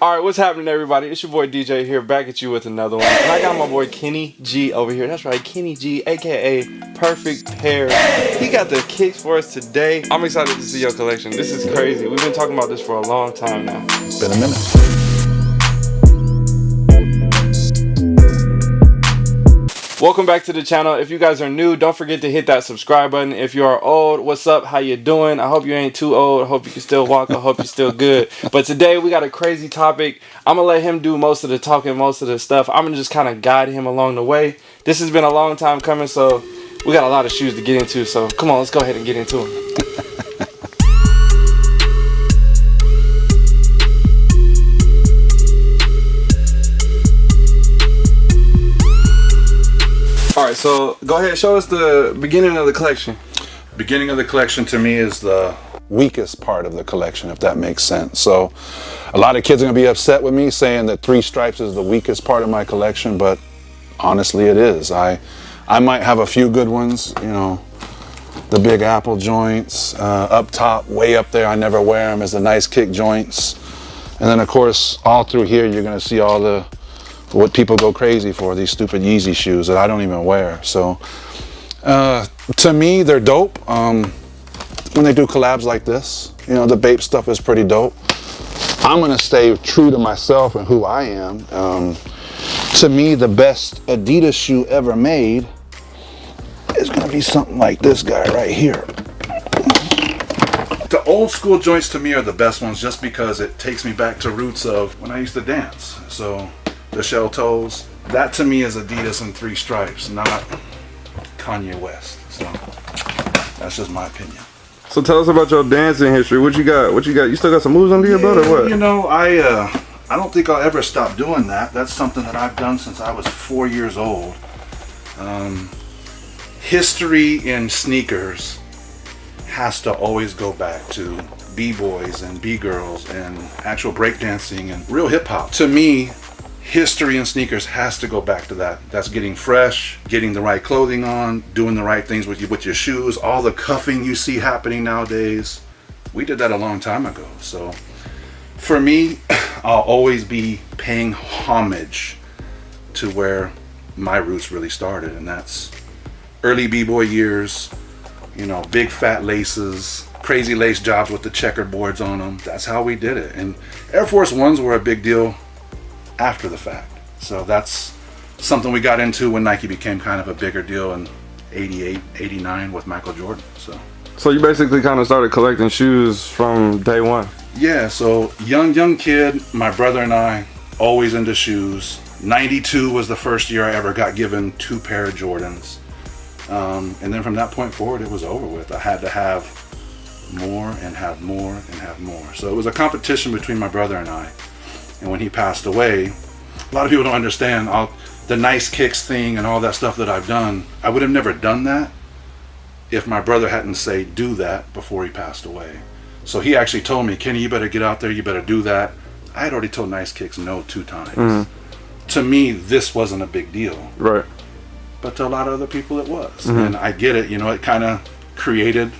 All right, what's happening, everybody? It's your boy DJ here, back at you with another one. And I got my boy Kenny G over here. That's right, Kenny G, aka Perfect Pair. He got the kicks for us today. I'm excited to see your collection. This is crazy. We've been talking about this for a long time now. It's been a minute. Welcome back to the channel. If you guys are new, don't forget to hit that subscribe button. If you are old, what's up? How you doing? I hope you ain't too old. I hope you can still walk. I hope you're still good. But today we got a crazy topic. I'm gonna let him do most of the talking, most of the stuff. I'm gonna just kind of guide him along the way. This has been a long time coming, so we got a lot of shoes to get into. So come on, let's go ahead and get into them. All right, so go ahead, show us the beginning of the collection. Beginning of the collection to me is the weakest part of the collection, if that makes sense. So a lot of kids are gonna be upset with me saying that 3 Stripes is the weakest part of my collection, but honestly it is. I might have a few good ones, you know, the Big Apple joints, up top, way up there, I never wear them, is the Nice Kick joints. And then of course, all through here, you're gonna see all the what people go crazy for, these stupid Yeezy shoes that I don't even wear. So to me, they're dope. When they do collabs like this, you know, the Bape stuff is pretty dope. I'm gonna stay true to myself and who I am. To me, the best Adidas shoe ever made is gonna be something like this guy right here. The old school joints to me are the best ones just because it takes me back to roots of when I used to dance. So the shell toes, that to me is Adidas and 3 Stripes, not Kanye West. So that's just my opinion. So tell us about your dancing history. What you got? What you got? You still got some moves under your belt or what? You know, I don't think I'll ever stop doing that. That's something that I've done since I was 4 years old. History in sneakers has to always go back to B-boys and B-girls and actual breakdancing and real hip-hop. To me, history in sneakers has to go back to that. That's getting fresh, getting the right clothing on, doing the right things with your shoes, all the cuffing you see happening nowadays. We did that a long time ago. So for me, I'll always be paying homage to where my roots really started, and that's early B-boy years, you know, big fat laces, crazy lace jobs with the checkerboards on them. That's how we did it. And Air Force Ones were a big deal after the fact. So that's something we got into when Nike became kind of a bigger deal in 88, 89 with Michael Jordan. So you basically kind of started collecting shoes from day one. Yeah, so young kid, my brother and I, always into shoes. 92 was the first year I ever got given 2 pair of Jordans. And then from that point forward, it was over with. I had to have more and have more and have more. So it was a competition between my brother and I. And when he passed away, a lot of people don't understand the Nice Kicks thing and all that stuff that I've done. I would have never done that if my brother hadn't said do that before he passed away. So he actually told me, Kenny, you better get out there, you better do that. I had already told Nice Kicks no 2 times. Mm-hmm. To me, this wasn't a big deal. Right. But to a lot of other people it was. Mm-hmm. And I get it, you know, it kind of created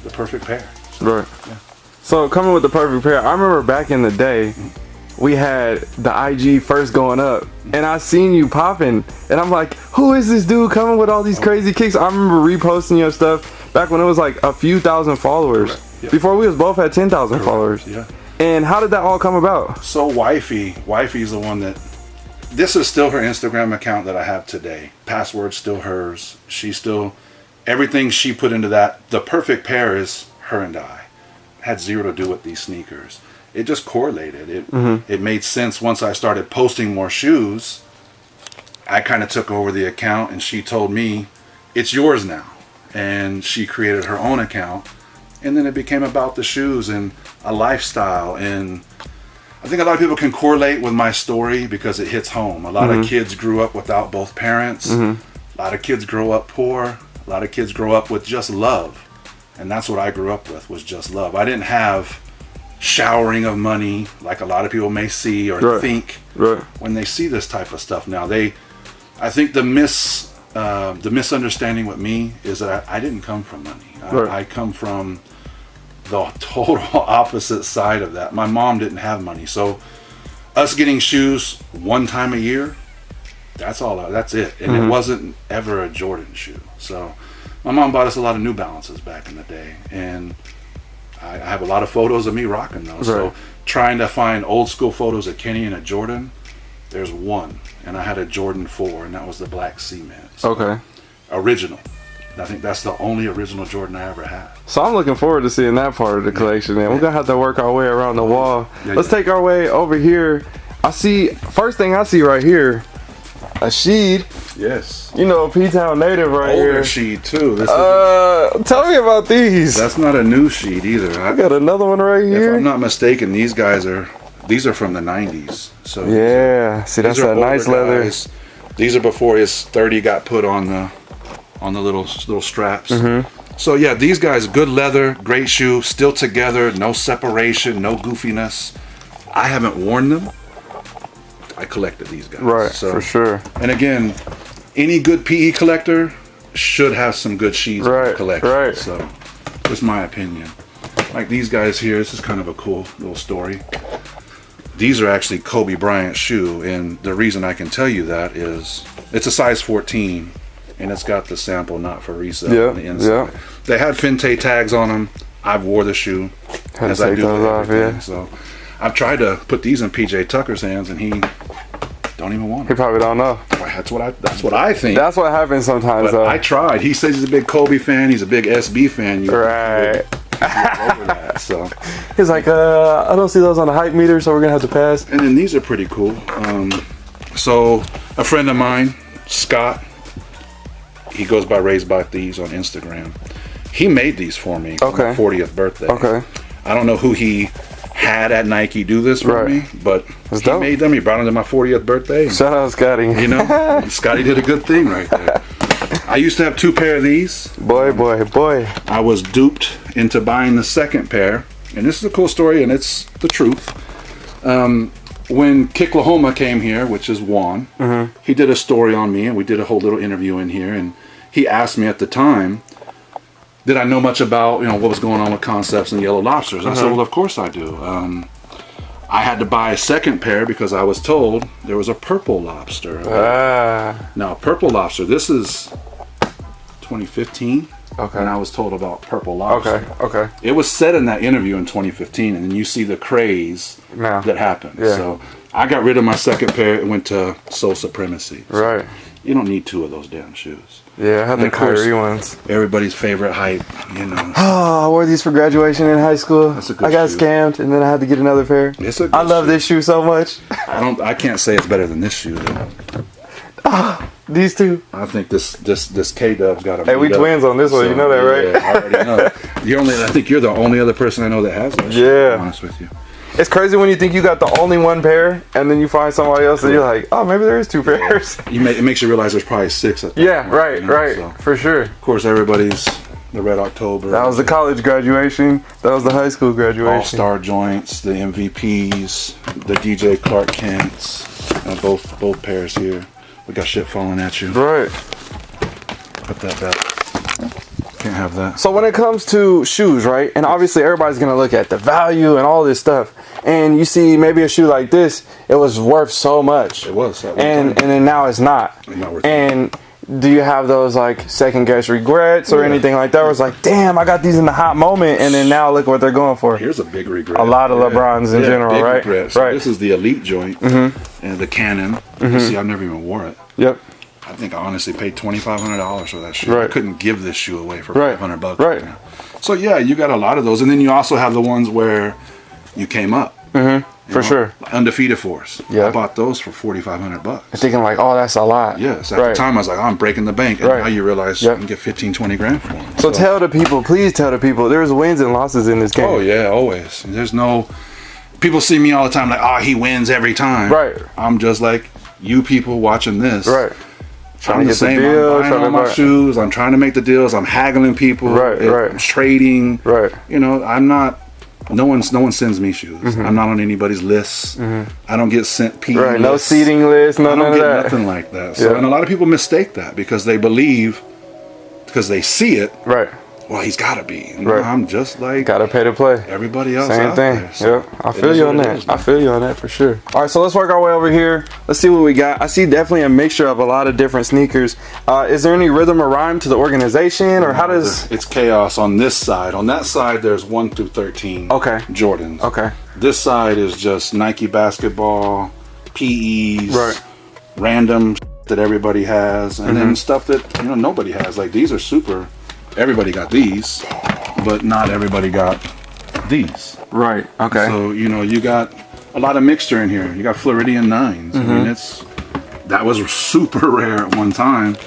the perfect pair. So, right. Yeah. So coming with the perfect pair, I remember back in the day, we had the IG first going up, and I seen you popping, and I'm like, who is this dude coming with all these crazy kicks? I remember reposting your stuff back when it was like a few thousand followers. Yep. Before we was both at 10,000 followers. Yeah. And how did that all come about? So Wifey's the one that, this is still her Instagram account that I have today. Password's still hers. She still, everything she put into that, the perfect pair is her and I. Had zero to do with these sneakers. It just correlated. It made sense once I started posting more shoes. I kind of took over the account, and she told me, it's yours now. And she created her own account. And then it became about the shoes and a lifestyle. And I think a lot of people can correlate with my story because it hits home. A lot of kids grew up without both parents. A lot of kids grow up poor. A lot of kids grow up with just love. And that's what I grew up with, was just love. I didn't have showering of money like a lot of people may see or think when they see this type of stuff now. I think the misunderstanding with me is that I didn't come from money. I come from the total opposite side of that. My mom didn't have money, so us getting shoes one time a year, that's all. That's it. And it wasn't ever a Jordan shoe. So my mom bought us a lot of New Balances back in the day, and I have a lot of photos of me rocking those. Right. So trying to find old school photos of Kenny and a Jordan, there's one, and I had a Jordan 4, and that was the black cement. So Okay. original. I think that's the only original Jordan I ever had. So I'm looking forward to seeing that part of the collection, man. We're gonna have to work our way around the wall. Yeah, Let's take our way over here. I see, first thing I see right here, a Sheed. Yes. You know, a P-Town native right Older here. sheet too. This Tell me about these. that's not a new sheet either. I got another one right If here. I'm not mistaken, these are from the 90s. So Yeah, see, that's these are that nice older leather. guys. These are before his 30 got put on the little straps. So yeah, these guys, good leather, great shoe, still together, no separation, no goofiness. I haven't worn them. I collected these guys. Right, So, for sure. And again, any good PE collector should have some good sheets in Right, their collection. right. So just my opinion. Like these guys here, this is kind of a cool little story. These are actually Kobe Bryant's shoe, and the reason I can tell you that is it's a size 14, and it's got the sample not for resale Yeah, on the inside. yeah. They had Finte tags on them. I've wore the shoe Had to as I take do those with off, everything. yeah. So I've tried to put these in PJ Tucker's hands, and he don't even want He them. probably don't know. That's what I think. That's what happens sometimes, But though. I tried. He says he's a big Kobe fan. He's a big SB fan. Right. Over that. So, He's like, I don't see those on the hype meter, so we're gonna have to pass. and then these are pretty cool. So a friend of mine, Scott, he goes by Raised by Thieves on Instagram. He made these for me for my Okay. 40th birthday. Okay. I don't know who he had at Nike do this for Right. me, but That's he dope. made them. He brought them to my 40th birthday. And, Shout out, Scotty. you know, Scotty did a good thing right there. I used to have 2 pair of these. Boy. I was duped into buying the second pair, and this is a cool story, and it's the truth. When Kicklahoma came here, which is Juan, he did a story on me, and we did a whole little interview in here, and he asked me at the time, did I know much about what was going on with Concepts and Yellow Lobsters? I said, well, of course I do. I had to buy a second pair because I was told there was a Purple Lobster. Now, Purple Lobster, this is 2015. Okay. And I was told about Purple Lobster. Okay. It was said in that interview in 2015, and then you see the craze Now. that happened. Yeah. So I got rid of my second pair and went to Soul Supremacy. Right. You don't need 2 of those damn shoes. Yeah, I had And the of course- Kyrie ones. Everybody's favorite hype, Oh, I wore these for graduation in high school. That's a good I got shoe. scammed, and then I had to get another pair. It's a good I love shoe. this shoe so much. I can't say it's better than this shoe though. These two. I think this K-Dub's got a. Hey, we twins on this one. You know that, right? Yeah, I already know. I think you're the only other person I know that has that. Yeah. To be honest with you. It's crazy when you think you got the only one pair, and then you find somebody else, and you're like, oh, maybe there is 2 pairs. It makes you realize there's probably 6 at that Yeah, point, right, you know, right, so. for sure. Of course, everybody's the Red October. That was the college graduation. That was the high school graduation. All-Star joints, the MVPs, the DJ Clark Kents, both pairs here. We got shit falling at you. Right. Put that back. Can't have that. So when it comes to shoes, right, and obviously everybody's gonna look at the value and all this stuff, and you see maybe a shoe like this, it was worth so much. It was. At one And time. then now it's not. It's not worth And do you have those like second guess regrets or Yeah. anything like that? Where it's like, damn, I got these in the hot moment, and then now look what they're going for. Here's a big regret. A lot of LeBrons in general, big right? regret. So Right. This is the Elite joint and the Canon. You see, I never even wore it. Yep. I think I honestly paid $2,500 for that shoe. Right. I couldn't give this shoe away for Right. $500. Right. So yeah, you got a lot of those, and then you also have the ones where you came up. For sure. Undefeated Force. Yeah. I bought those for $4,500. Thinking like, oh, that's a lot. Yes. At Right. the time, I was like, oh, I'm breaking the bank, and Right. now you realize Yep. you can get 15, 20 grand for them. So tell the people, please tell the people, there's wins and losses in this game. Oh yeah, always. There's no. People see me all the time like, oh, he wins every time. Right. I'm just like you people watching this. Right. I'm the same. I'm buying all my shoes. I'm trying to make the deals. I'm haggling people. Right, right. I'm trading. Right. You know, I'm not. No one sends me shoes. I'm not on anybody's lists. I don't get sent PE Right. No lists. seating list, I none don't of get that. nothing like that. So, Yeah. and a lot of people mistake that because they believe, because they see it. Right. well, he's got to be. Right. I'm just like Gotta pay to play. everybody else. Same out thing. There. So Yep. I it feel is you what on it that. is, I man. feel you on that for sure. All right, so let's work our way over here. Let's see what we got. I see definitely a mixture of a lot of different sneakers. Is there any rhythm or rhyme to the organization, or how does? It's chaos on this side. On that side, there's 1 through 13. Okay. Jordans. Okay. This side is just Nike basketball, PEs, Right. random that everybody has, and then stuff that nobody has. Like these are super. Everybody got these, but not everybody got these. Right. Okay. So you got a lot of mixture in here. You got Floridian 9s. I mean, that was super rare at one time.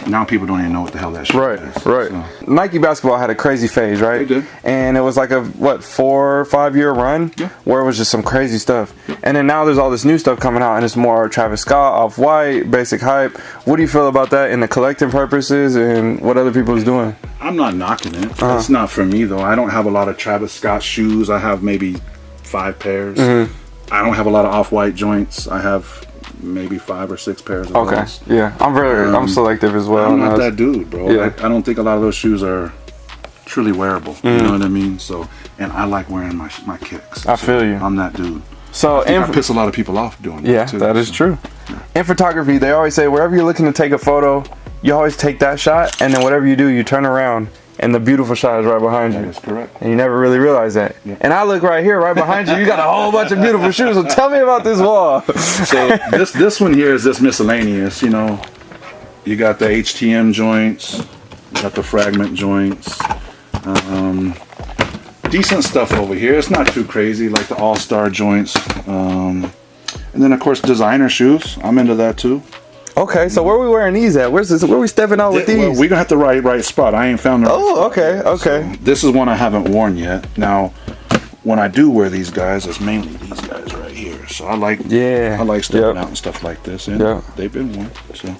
Now people don't even know what the hell that shit Right, is. right. So, Nike basketball had a crazy phase, right? They did. And it was like a 4 or 5 year run where it was just some crazy stuff. And then now there's all this new stuff coming out, and it's more Travis Scott, Off-White, Basic Hype. What do you feel about that in the collecting purposes and what other people is doing? I'm not knocking it. It's not for me though. I don't have a lot of Travis Scott shoes. I have maybe 5 pairs. I don't have a lot of Off-White joints. I have maybe 5 or 6 pairs of Okay. those. Yeah. I'm selective as well. I'm not that dude, bro. Yeah. I don't think a lot of those shoes are truly wearable. You know what I mean? So, and I like wearing my kicks. I feel you. I'm that dude. So, I piss a lot of people off doing yeah, that too. that is true. In photography, they always say wherever you're looking to take a photo, you always take that shot, and then whatever you do, you turn around, and the beautiful shot is right behind you. That is correct. And you never really realize that. Yeah. And I look right here, right behind you. You got a whole bunch of beautiful shoes. So tell me about this wall. So this one here is just miscellaneous. You got the HTM joints, you got the fragment joints. Decent stuff over here. It's not too crazy, like the All-Star joints. And then of course designer shoes. I'm into that too. Okay, so where are we wearing these at? Where's this? Where are we stepping out with these? Well, we're gonna have to right spot. I ain't found the right Oh, spot okay, yet. okay. So this is one I haven't worn yet. Now, when I do wear these guys, it's mainly these guys right here. So I like stepping out and stuff like this, and they've been worn. So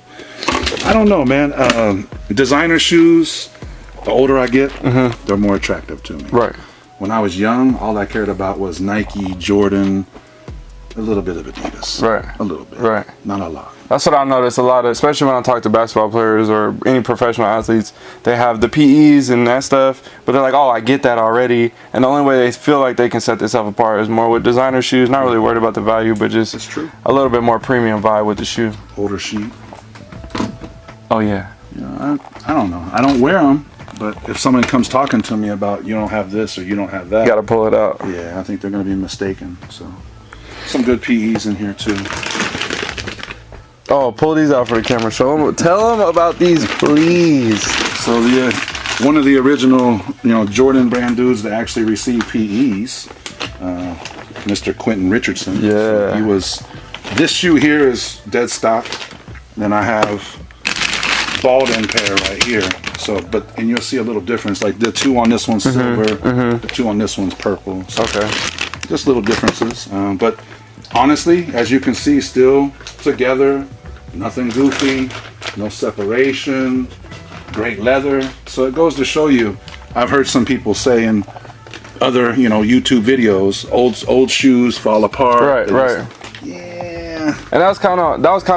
I don't know, man. Designer shoes. The older I get, they're more attractive to me. Right. When I was young, all I cared about was Nike, Jordan, a little bit of Adidas. Right. A little bit. Right. Not a lot. That's what I notice a lot of, especially when I talk to basketball players or any professional athletes. They have the PEs and that stuff, but they're like, oh, I get that already. And the only way they feel like they can set themselves apart is more with designer shoes. Not really worried about the value, but just It's true. a little bit more premium vibe with the shoe. Older sheet. Oh, yeah. I don't know. I don't wear them, but if someone comes talking to me about you don't have this or you don't have that, You got to pull it out. yeah, I think they're going to be mistaken. So, some good PEs in here too. Oh, pull these out for the camera. Show them. Tell them about these, please. So one of the original, Jordan brand dudes that actually received PEs, Mr. Quentin Richardson. Yeah. So he was. This shoe here is dead stock. Then I have Baldwin pair right here. So, and you'll see a little difference. Like the 2 on this one's silver, the 2 on this one's purple. So Okay. just little differences. But honestly, as you can see, still together, nothing goofy, no separation, great leather. So it goes to show you. I've heard some people say in other, YouTube videos, old shoes fall apart. Right. Yeah. And that was kind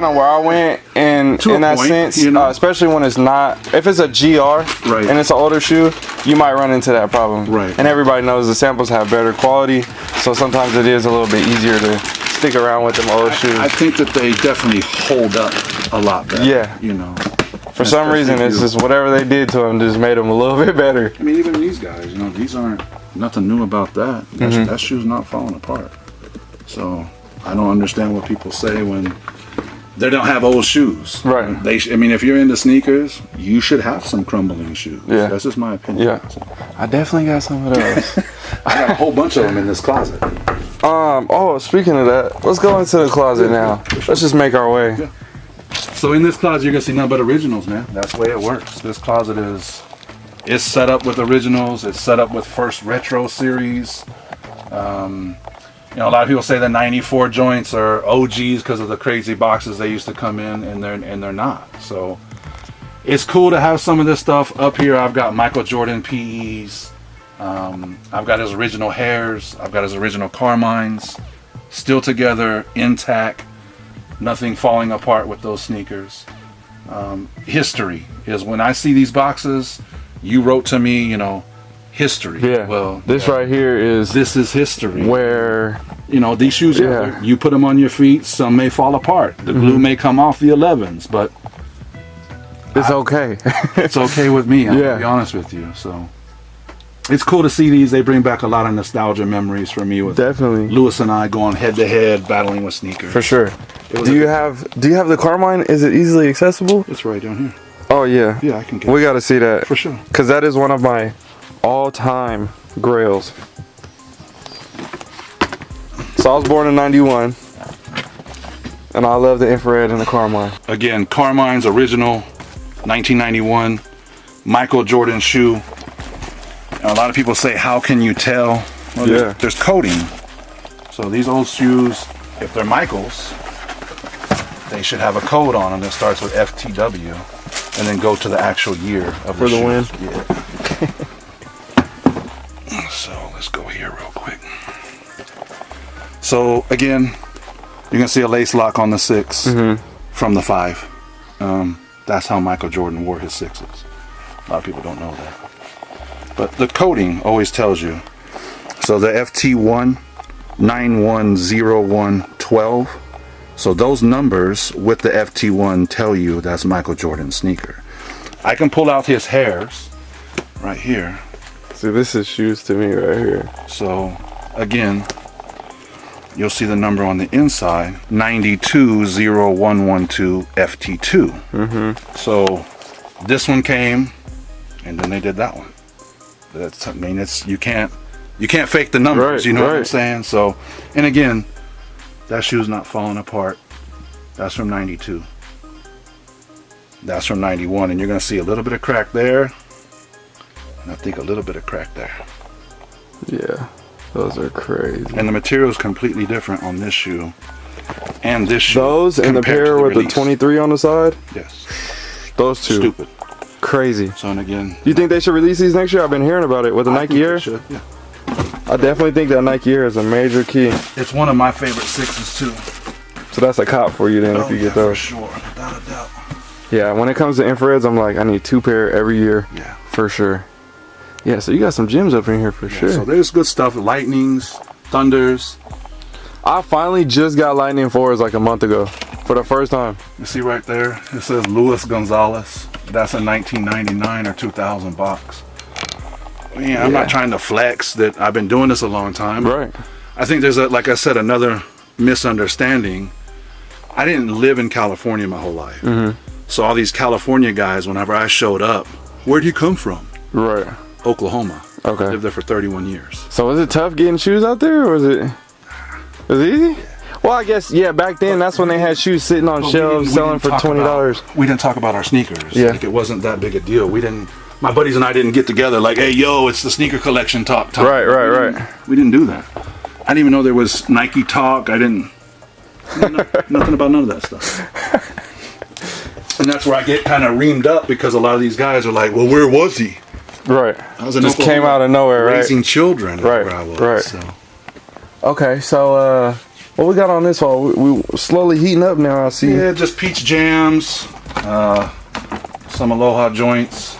of where I went in To a that point, sense, especially when it's not, if it's a GR and it's an older shoe, you might run into that problem. Right. And everybody knows the samples have better quality, so sometimes it is a little bit easier to stick around with them old shoes. I think that they definitely hold up a lot better. Yeah. For some reason, it's just whatever they did to them just made them a little bit better. I mean, even these guys, these aren't nothing new about that. That shoe's not falling apart. So I don't understand what people say when they don't have old shoes. Right. If you're into sneakers, you should have some crumbling shoes. Yeah. That's just my opinion. Yeah. I definitely got some of those. I got a whole bunch of them in this closet. Speaking of that, let's go into the closet now. Let's just make our way. Yeah. So in this closet, you're gonna see nothing but originals, man. That's the way it works. This closet is set up with originals. It's set up with first retro series. A lot of people say the '94 joints are OGs because of the crazy boxes they used to come in, and they're not. So it's cool to have some of this stuff up here. I've got Michael Jordan PEs. I've got his original hairs. I've got his original Carmines, still together, intact, nothing falling apart with those sneakers. History is when I see these boxes, You wrote to me, you know, history. Yeah. Well, this right here is this is history. where, you know, these shoes, Yeah. you put them on your feet, some may fall apart. The glue may come off the 11s, but it's okay. it's okay with me. I'm Yeah. gonna be honest with you. So it's cool to see these. They bring back a lot of nostalgia memories for me with Definitely. Lewis and I going head to head battling with sneakers. For sure. It was Do you have the Carmine? Is it easily accessible? It's right down here. Oh yeah. Yeah, I can get We it. got to see that. For sure. Because that is one of my all-time grails. So I was born in 91. And I love the infrared and the Carmine. Again, Carmine's original 1991 Michael Jordan shoe. And a lot of people say, how can you tell? Well, Yeah. there's coating. So these old shoes, if they're Michaels, they should have a code on them that starts with FTW and then go to the actual year of For the shoe. win. Yeah. So let's go here real quick. So again, you're gonna see a lace lock on the 6 from the 5. That's how Michael Jordan wore his 6s. A lot of people don't know that. But the coding always tells you. So the FT1 910112. So those numbers with the FT1 tell you that's Michael Jordan's sneaker. I can pull out his hairs right here. See, this is shoes to me right here. So again, you'll see the number on the inside, 920112 FT2. So this one came, and then they did that one. That's, I mean, it's you can't fake the numbers. Right, You know what I'm right. saying? So, and again, that shoe's not falling apart. That's from 92. That's from 91, and you're gonna see a little bit of crack there, and I think a little bit of crack there. Yeah. Those are crazy. And the material is completely different on this shoe and this shoe. Those and the compared to pair with the release. 23 on the side. Yes. Those two. Stupid. Crazy. So, and again, You think they should release these next year? I've been hearing about it with the I Nike think they Air. should, yeah. I definitely think that Nike Air is a major key. It's one of my favorite 6s too. So that's a cop for you then if you yeah, get for those. sure, without a doubt. Yeah, when it comes to infrareds, I'm like, I need 2 pair every year. Yeah. For sure. Yeah, so you got some gems up in here for sure. So there's good stuff. Lightnings, Thunders. I finally just got Lightning 4s like a month ago for the first time. You see right there? It says Luis Gonzalez. That's a 1999 or 2000 box. Yeah, I'm Yeah. not trying to flex that I've been doing this a long time. Right. I think there's like I said, another misunderstanding. I didn't live in California my whole life. So all these California guys, whenever I showed up, where'd you come from? Right. Oklahoma. Okay. Lived there for 31 years. So is it tough getting shoes out there, or is it easy? Well, I guess yeah. Back then, that's when they had shoes sitting on But shelves we selling didn't for talk $20. We didn't talk about our sneakers. Yeah. Like it wasn't that big a deal. We didn't. My buddies and I didn't get together like, hey, yo, it's the sneaker collection talk time. Right. We didn't do that. I didn't even know there was Nike talk. I didn't. Nothing about none of that stuff. And that's where I get kind of reamed up because a lot of these guys are like, well, where was he? Right. I was in Just Oklahoma came out of nowhere, right? raising children. Right, Where I was, right. So. Okay, so what we got on this wall? We slowly heating up now. I see. Yeah, just peach jams, some Aloha joints,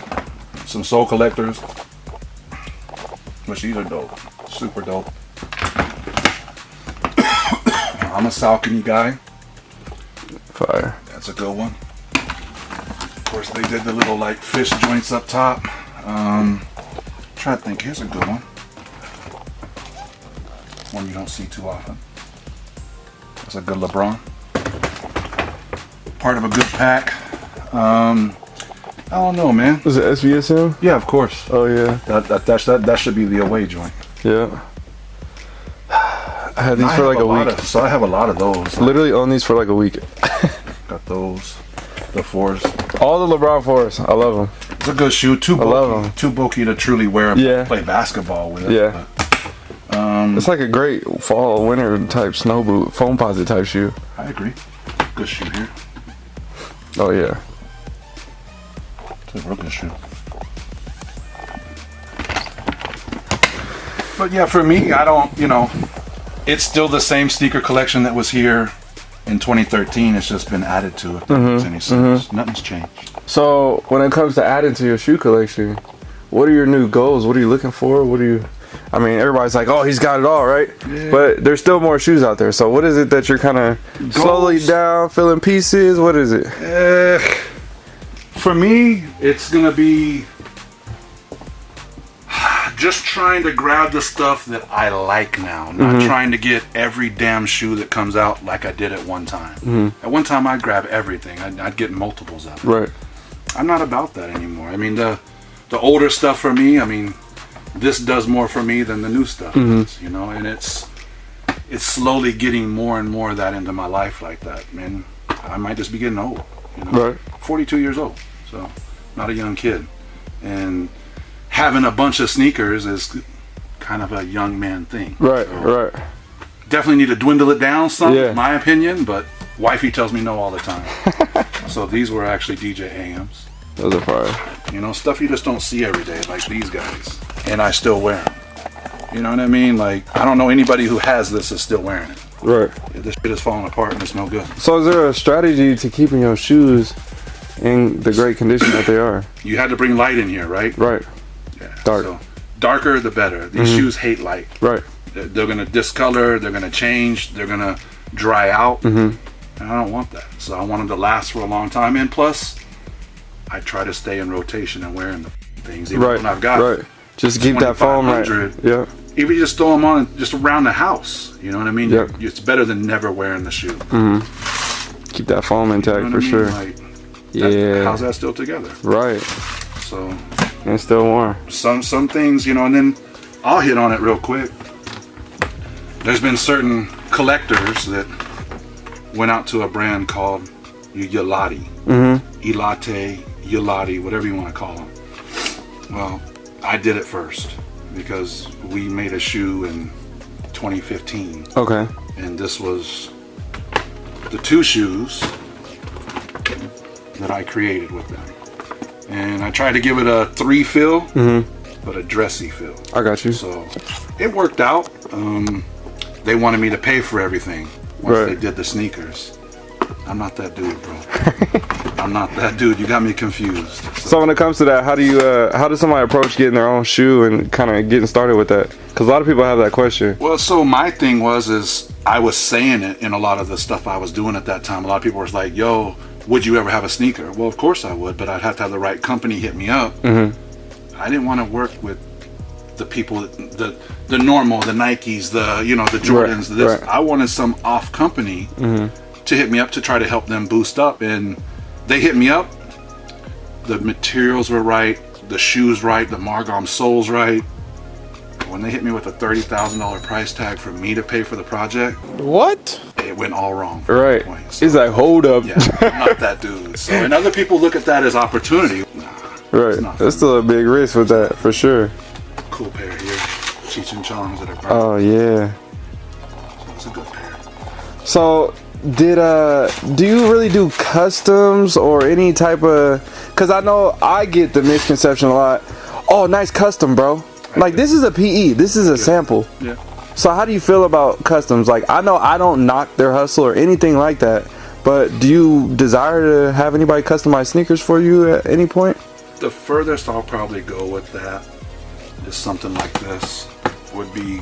some Soul Collectors, which these are dope, super dope. I'm a Saucony guy. Fire. That's a good one. Of course, they did the little like fish joints up top. Try to think. Here's a good one. One you don't see too often. That's a good LeBron. Part of a good pack. I don't know, man. Is it SVSM? Yeah, of course. Oh yeah. That should be the away joint. Yeah. I had these I for have like a week. so I have a lot of those. Literally own these for like a week. Got those. The 4s. All the LeBron 4s. I love them. It's a good shoe. Too love bulky. 'em. Too bulky to truly wear and Yeah. play basketball with. Yeah. But, It's like a great fall, winter type snow boot, foam posit type shoe. I agree. Good shoe here. Oh yeah. It's a real good shoe. But yeah, for me, I don't, it's still the same sneaker collection that was here in 2013. It's just been added to it. If that makes any sense. Nothing's changed. So when it comes to adding to your shoe collection, what are your new goals? What are you looking for? What are you? I mean, everybody's like, oh, he's got it all, right? Yeah. But there's still more shoes out there. So what is it that you're kind of slowly down, filling pieces? What is it? For me, it's gonna be just trying to grab the stuff that I like now, not trying to get every damn shoe that comes out like I did at one time. At one time, I'd grab everything. I'd get multiples of it. Right. I'm not about that anymore. I mean, the older stuff for me, I mean, this does more for me than the new stuff does, you know, and it's slowly getting more and more of that into my life like that, man. I might just be getting old, you know. Right. 42 years old, so not a young kid. And having a bunch of sneakers is kind of a young man thing. Right, so right. Definitely need to dwindle it down some, Yeah. in my opinion, but wifey tells me no all the time. So these were actually DJ AMs. Those are fire. You know, stuff you just don't see every day, like these guys. And I still wear them. You know what I mean? Like, I don't know anybody who has this is still wearing it. Right. This shit is falling apart and it's no good. So is there a strategy to keeping your shoes in the great condition that they are? You had to bring light in here, right? Right. Yeah. Dark. So, darker the better. These shoes hate light. Right. They're going to discolor, they're going to change, they're going to dry out. And I don't want that. So I want them to last for a long time. And plus, I try to stay in rotation and wearing the things even Right. when I've got Right. Just keep that foam right. 2500. Yeah. Even you just throw them on just around the house. You know what I mean? Yep. It's better than never wearing the shoe. Keep that foam intact You know what for I mean? sure. Like, Yeah. how's that still together? Right. So And still warm. some things, you know, and then I'll hit on it real quick. There's been certain collectors that went out to a brand called Yulati. Elate, Yulati, whatever you want to call them. Well, I did it first because we made a shoe in 2015. Okay. And this was the two shoes that I created with them. And I tried to give it a 3 feel, but a dressy feel. I got you. So it worked out. They wanted me to pay for everything once Right. they did the sneakers. I'm not that dude, bro. I'm not that dude. You got me confused. So when it comes to that, how does somebody approach getting their own shoe and kind of getting started with that? Because a lot of people have that question. Well, so my thing is I was saying it in a lot of the stuff I was doing at that time. A lot of people was like, yo, would you ever have a sneaker? Well, of course I would, but I'd have to have the right company hit me up. I didn't want to work with the people, the normal, the Nikes, the Jordans. Right. I wanted some off company to hit me up to try to help them boost up. And they hit me up. The materials were right, the shoes right, the Margom soles right. When they hit me with a $30,000 price tag for me to pay for the project, What? it went all wrong. Right. Point. So, He's like, hold up. yeah, I'm not that dude. So, and other people look at that as opportunity. Nah, Right. not That's still a big risk with that, for sure. cool pair here. Cheech and Chong's that are burnt. Oh yeah. It's a good pair. So do you really do customs or any type of? Because I know I get the misconception a lot. Oh, nice custom, bro. Like this is a PE. This is a sample. Yeah. So how do you feel about customs? Like I know I don't knock their hustle or anything like that, but do you desire to have anybody customize sneakers for you at any point? The furthest I'll probably go with that is something like this. Would be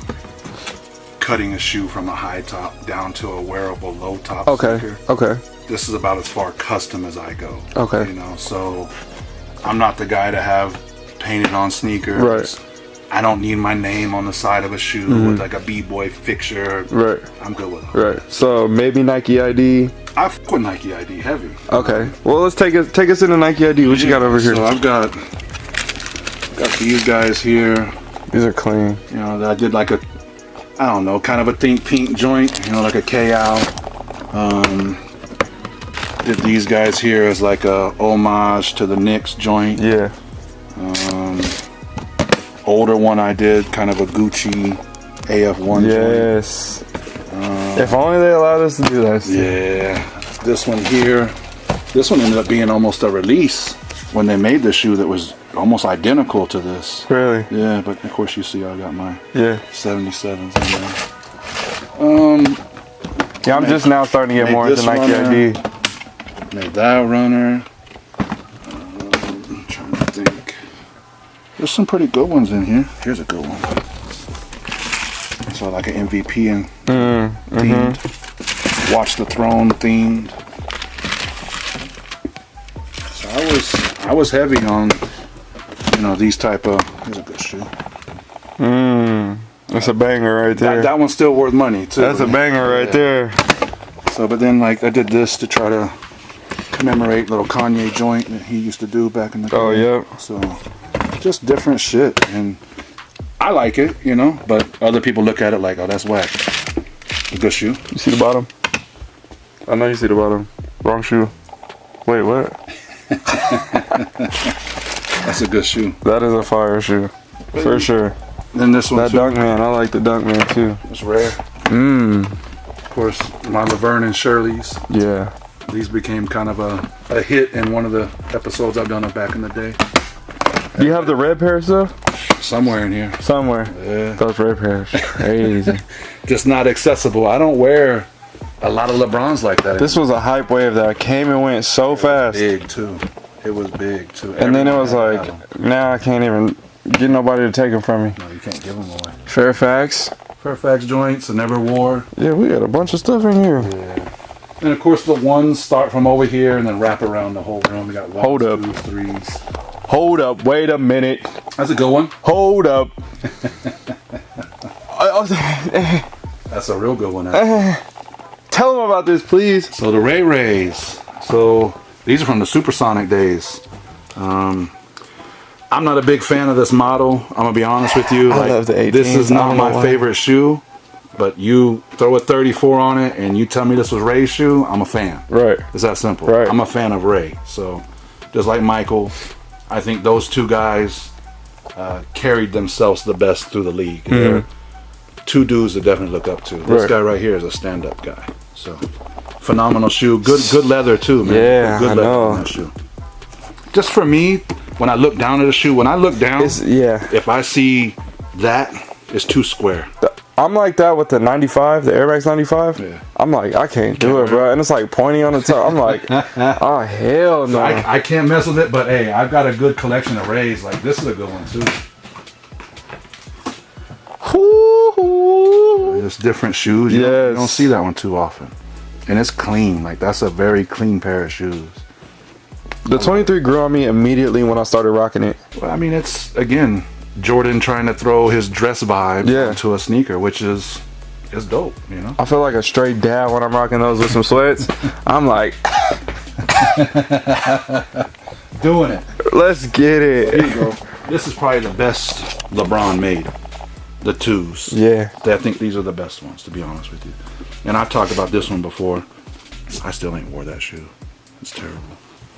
cutting a shoe from a high top down to a wearable low top Okay. sneaker. Okay. This is about as far custom as I go. Okay. You know, so I'm not the guy to have painted on sneakers. Right. I don't need my name on the side of a shoe with like a B-boy fixture. Right. I'm good with it. Right. So maybe Nike ID. I fuck with Nike ID heavy. Okay. Well, let's take us into Nike ID. What you got over here? So I've got these guys here. These are clean. You know, I did like a, I don't know, kind of a think pink joint. You know, like a KO. Did these guys here as like a homage to the Knicks joint. Yeah. Older one I did kind of a Gucci AF1 joint. Yes. If only they allowed us to do that. Yeah. This one here. This one ended up being almost a release when they made this shoe that was almost identical to this. Really? Yeah, but of course you see I got my Yeah. 77s in there. Yeah, I'm just now starting to get Made more into this Nike runner. ID. Made that runner. I'm trying to think. There's some pretty good ones in here. Here's a good one. So like an MVP and themed. Watch the Throne themed. So I was heavy on, you know, these type of. Here's a good shoe. That's a banger right there. That one's still worth money too. That's a banger right there. So, but then like I did this to try to commemorate little Kanye joint that he used to do back in the day. Oh, yeah. So, just different shit, and I like it, you know. But other people look at it like, oh, that's whack. A good shoe. You see the bottom? I know you see the bottom. Wrong shoe. Wait, what? That's a good shoe. That is a fire shoe. For sure. Then this one That too. Dunkman, I like the Dunkman too. It's rare. Of course, my Laverne and Shirley's. Yeah. These became kind of a hit in one of the episodes I've done of back in the day. Do you have the red pair still? Somewhere in here. Somewhere. Yeah. Those red pairs. Crazy. Just not accessible. I don't wear a lot of LeBrons like that. This was a hype wave that came and went so fast. Big too. It was big too. And then it was Everyone had like, now I can't even get nobody to take them from me. them. No, you can't give them away. Fairfax. Fairfax joints, I never wore. Yeah, we got a bunch of stuff in here. Yeah. And of course the ones start from over here and then wrap around the whole room. We got one, Hold up. 2, 3s. Hold up, wait a minute. That's a good one. Hold up. That's a real good one. Actually. Tell them about this, please. So the Ray Rays. So these are from the Supersonic days. I'm not a big fan of this model. I'm gonna be honest with you. I love the 18s. This is I not don't know my why. favorite shoe. But you throw a 34 on it and you tell me this was Ray's shoe, I'm a fan. Right. It's that simple. Right. I'm a fan of Ray. So just like Michael, I think those two guys carried themselves the best through the league. They're two dudes to definitely look up to. This Right. guy right here is a stand-up guy. So phenomenal shoe. Good leather too, man. Yeah, good I leather know. on that shoe. Just for me, when I look down at a shoe, when I look down, Yeah. if I see that, it's too square. I'm like that with the 95, the Air Max 95. Yeah. I'm like, I can't do it, bro. And it's like pointy on the top. I'm like, oh, hell no. I can't mess with it, but hey, I've got a good collection of Rays. Like this is a good one too. It's different shoes. You Yes. don't see that one too often. And it's clean. Like that's a very clean pair of shoes. The 23 grew on me immediately when I started rocking it. Well, I mean, it's again Jordan trying to throw his dress vibe into a sneaker, which is dope. You know. I feel like a straight dad when I'm rocking those with some sweats. I'm like, Doing it. let's get it. Here you go. This is probably the best LeBron made. The twos. Yeah. I think these are the best ones, to be honest with you. And I've talked about this one before. I still ain't wore that shoe. It's terrible.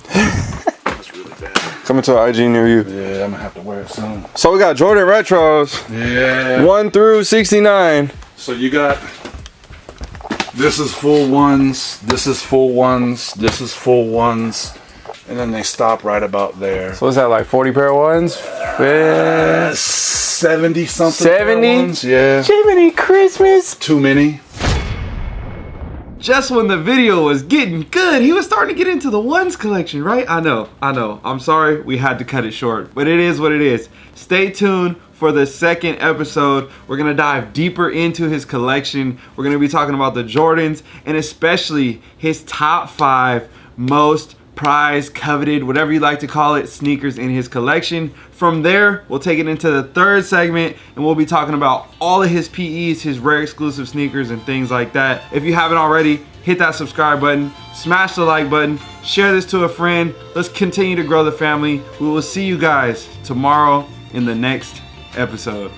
It's really bad. Coming to an IG near you. Yeah, I'm gonna have to wear it soon. So we got Jordan Retros, Yeah. 1 through 69. So you got, this is full ones, this is full ones, this is full ones, and then they stop right about there. So what's that, like 40 pair of ones? 70 something. 70? Ones, yeah. Jiminy Christmas. Too many. Just when the video was getting good, he was starting to get into the ones collection, right? I know. I'm sorry we had to cut it short, but it is what it is. Stay tuned for the second episode. We're gonna dive deeper into his collection. We're gonna be talking about the Jordans and especially his top 5 most prized, coveted, whatever you like to call it, sneakers in his collection. From there, we'll take it into the third segment and we'll be talking about all of his PEs, his rare exclusive sneakers and things like that. If you haven't already, hit that subscribe button, smash the like button, share this to a friend. Let's continue to grow the family. We will see you guys tomorrow in the next episode.